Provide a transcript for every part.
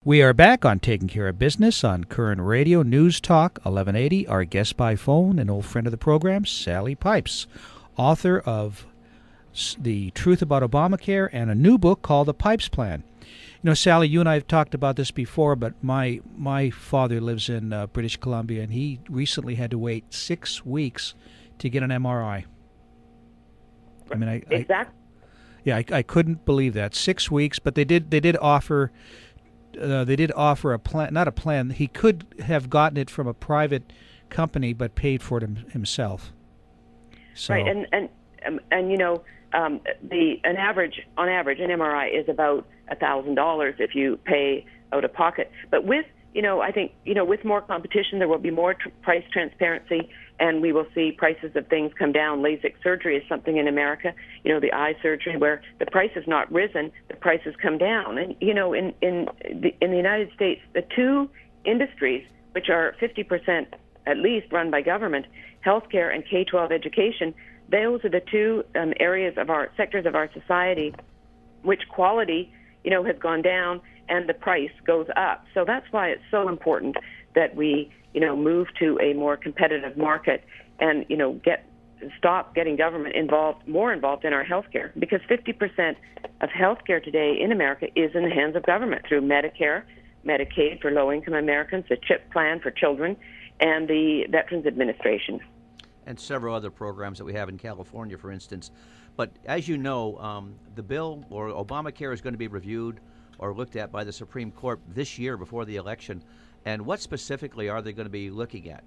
We are back on Taking Care of Business on Koerner Radio, News Talk 1180. Our guest by phone, an old friend of the program, Sally Pipes, author of The Truth About Obamacare and a new book called The Pipes Plan. You know, Sally, you and I have talked about this before, but my father lives in British Columbia, and he recently had to wait 6 weeks to get an MRI. I mean, exactly. I couldn't believe that. 6 weeks, but they did offer a plan, not a plan. He could have gotten it from a private company, but paid for it himself. So. Right, and you know, on average, an MRI is about $1,000 if you pay out of pocket. But with, I think, with more competition, there will be more price transparency, and we will see prices of things come down. LASIK surgery is something in America, the eye surgery, where the price has not risen, the prices come down. And, in the United States, the two industries, which are 50% at least run by government, healthcare and K-12 education, those are the two areas of our sectors of our society which quality, has gone down and the price goes up. So that's why it's so important that we, move to a more competitive market and, stop getting government more involved in our healthcare, because 50% of healthcare today in America is in the hands of government through Medicare, Medicaid for low-income Americans, the CHIP plan for children, and the Veterans Administration. And several other programs that we have in California, for instance. But as you know, the bill, or Obamacare, is going to be reviewed or looked at by the Supreme Court this year before the election. And what specifically are they going to be looking at?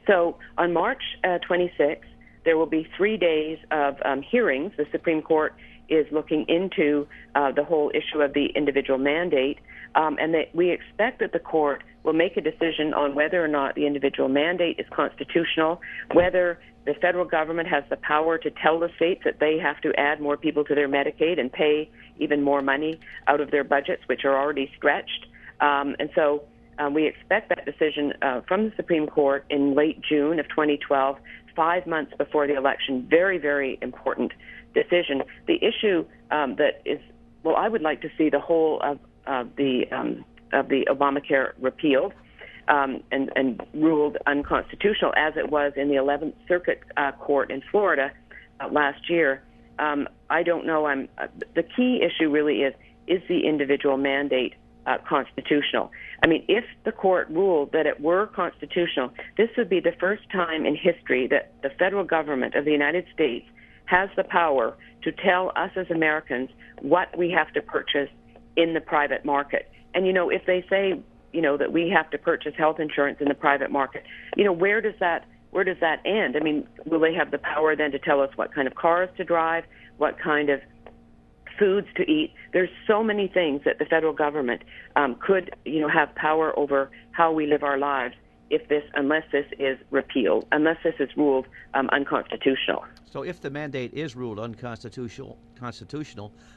So on March 26th, there will be 3 days of hearings. The Supreme Court is looking into the whole issue of the individual mandate, and that we expect that the court will make a decision on whether or not the individual mandate is constitutional, whether the federal government has the power to tell the states that they have to add more people to their Medicaid and pay even more money out of their budgets, which are already stretched. And so we expect that decision from the Supreme Court in late June of 2012, 5 months before the election. Very, very important decision. The issue that is, well, I would like to see the whole of the Obamacare repealed and ruled unconstitutional, as it was in the 11th Circuit Court in Florida last year. I don't know. The key issue really is the individual mandate constitutional? I mean, if the court ruled that it were constitutional, this would be the first time in history that the federal government of the United States has the power to tell us as Americans what we have to purchase in the private market. And, if they say, that we have to purchase health insurance in the private market, where does that end? I mean, will they have the power then to tell us what kind of cars to drive, what kind of foods to eat? There's so many things that the federal government could, have power over how we live our lives unless this is repealed, unless this is ruled unconstitutional. So if the mandate is ruled unconstitutional,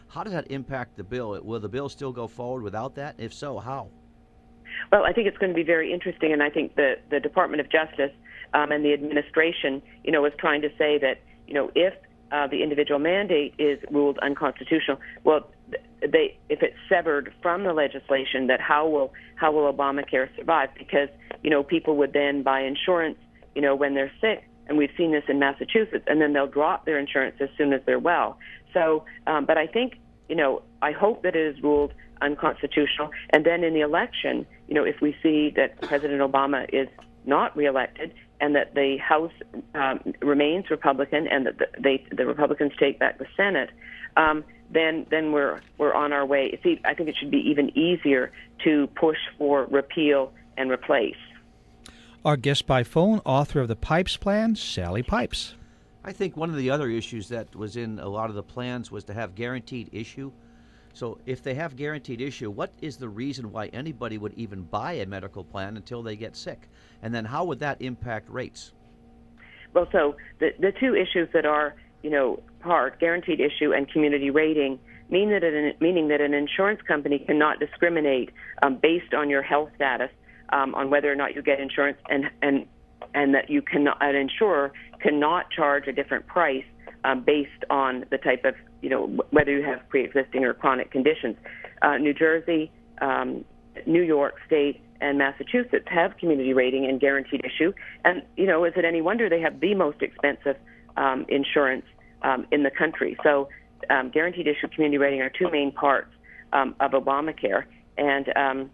how does that impact the bill? Will the bill still go forward without that? If so, how? Well, I think it's going to be very interesting, and I think the Department of Justice and the administration, is trying to say that, if the individual mandate is ruled unconstitutional, well, if it's severed from the legislation, that how will Obamacare survive? Because people would then buy insurance, when they're sick, and we've seen this in Massachusetts, and then they'll drop their insurance as soon as they're well. So, but I think, I hope that it is ruled unconstitutional, and then in the election, if we see that President Obama is not reelected, and that the House remains Republican, and that the Republicans take back the Senate, then we're on our way. See, I think it should be even easier to push for repeal and replace. Our guest by phone, author of The Pipes Plan, Sally Pipes. I think one of the other issues that was in a lot of the plans was to have guaranteed issue. So if they have guaranteed issue, what is the reason why anybody would even buy a medical plan until they get sick? And then how would that impact rates? Well, so the two issues that are, part, guaranteed issue and community rating, meaning that an insurance company cannot discriminate based on your health status on whether or not you get insurance, and that you cannot, an insurer cannot charge a different price based on the type of, whether you have pre-existing or chronic conditions. New Jersey, New York State and Massachusetts have community rating and guaranteed issue. And, is it any wonder they have the most expensive insurance in the country? So guaranteed issue, community rating are two main parts of Obamacare. And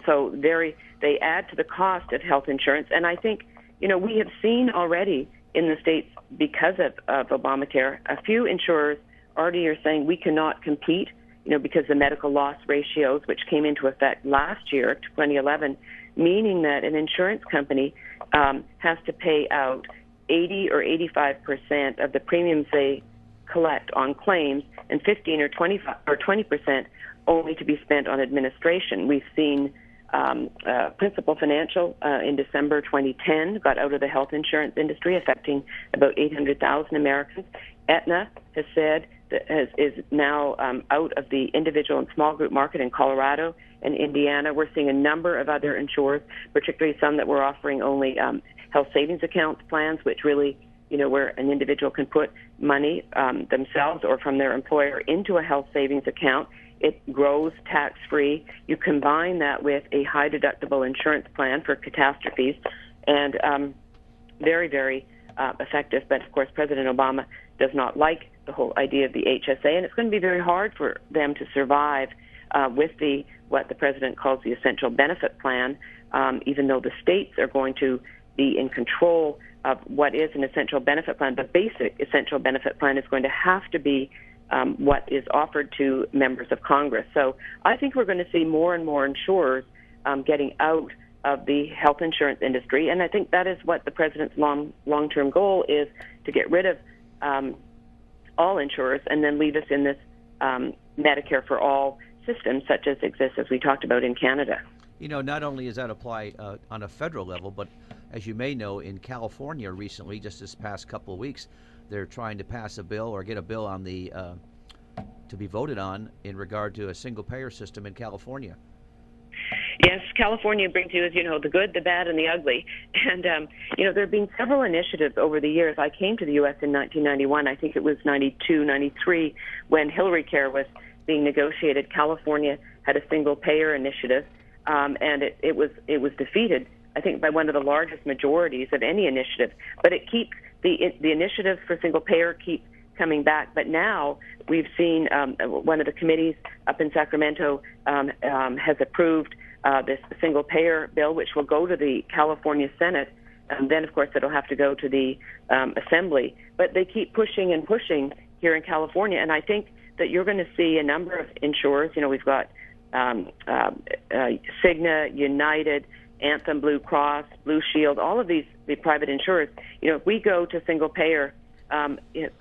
so they add to the cost of health insurance. And I think, we have seen already in the states, because of Obamacare, a few insurers already are saying we cannot compete, because the medical loss ratios, which came into effect last year, 2011, meaning that an insurance company has to pay out 80 or 85% of the premiums they collect on claims, and 15 or 20% only to be spent on administration. We've seen Principal Financial in December 2010 got out of the health insurance industry, affecting about 800,000 Americans. Aetna has said that is now out of the individual and small group market in Colorado and Indiana. We're seeing a number of other insurers, particularly some that were offering only health savings accounts plans, which really, where an individual can put money themselves or from their employer into a health savings account. It grows tax-free. You combine that with a high-deductible insurance plan for catastrophes, and very, very effective. But, of course, President Obama does not like the whole idea of the HSA, and it's going to be very hard for them to survive with what the president calls the essential benefit plan, even though the states are going to be in control of what is an essential benefit plan. The basic essential benefit plan is going to have to be what is offered to members of Congress. So I think we're going to see more and more insurers getting out of the health insurance industry, and I think that is what the president's long-term goal is, to get rid of all insurers and then leave us in this Medicare for all system, such as exists, as we talked about, in Canada. Not only does that apply on a federal level, but as you may know, in California recently, just this past couple of weeks, they're trying to pass a bill or get a bill on the to be voted on in regard to a single-payer system in California. Yes, California brings you, as you know, the good, the bad, and the ugly. And, there have been several initiatives over the years. I came to the U.S. in 1991. I think it was 92, 93, when Hillary Care was being negotiated. California had a single-payer initiative, and it was defeated, I think, by one of the largest majorities of any initiative. But it keeps the initiatives for single-payer keep coming back. But now we've seen one of the committees up in Sacramento has approved this single-payer bill, which will go to the California Senate. And then, of course, it'll have to go to the Assembly. But they keep pushing and pushing here in California. And I think that you're going to see a number of insurers. We've got Cigna, United, Anthem, Blue Cross, Blue Shield, all of the private insurers. If we go to single-payer,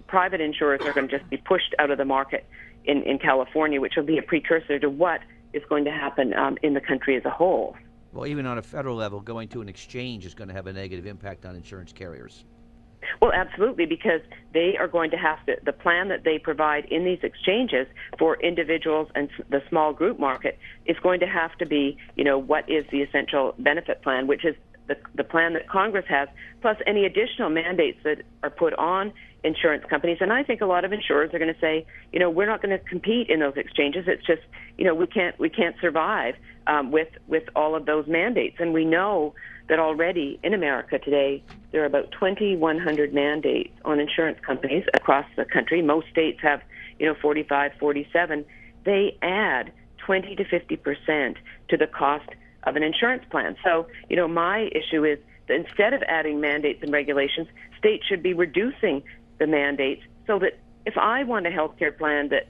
private insurers are going to just be pushed out of the market in California, which will be a precursor to what is going to happen in the country as a whole. Well, even on a federal level, going to an exchange is going to have a negative impact on insurance carriers. Well, absolutely, because they are going to have to, the plan that they provide in these exchanges for individuals and the small group market is going to have to be, what is the essential benefit plan, which is the plan that Congress has, plus any additional mandates that are put on insurance companies. And I think a lot of insurers are going to say, we're not going to compete in those exchanges. It's just, we can't survive with all of those mandates. And we know that already in America today, there are about 2,100 mandates on insurance companies across the country. Most states have, 45, 47. They add 20 to 50% to the cost of an insurance plan. So, my issue is that instead of adding mandates and regulations, states should be reducing the mandates so that if I want a health care plan that,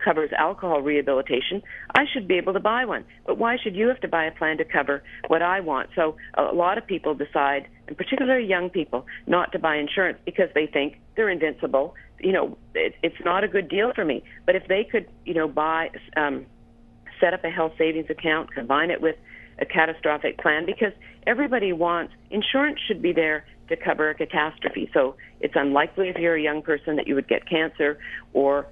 covers alcohol rehabilitation, I should be able to buy one. But why should you have to buy a plan to cover what I want? So a lot of people decide, and particularly young people, not to buy insurance because they think they're invincible. It's not a good deal for me. But if they could, set up a health savings account, combine it with a catastrophic plan, because everybody wants, insurance should be there to cover a catastrophe. So it's unlikely if you're a young person that you would get cancer or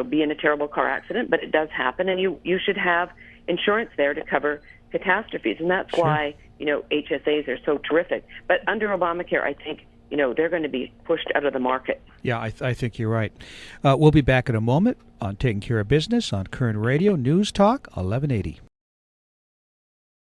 be in a terrible car accident, but it does happen, and you should have insurance there to cover catastrophes, and that's why HSAs are so terrific. But under Obamacare, I think they're going to be pushed out of the market. Yeah, I think you're right. We'll be back in a moment on Taking Care of Business on Koerner Radio News Talk 1180.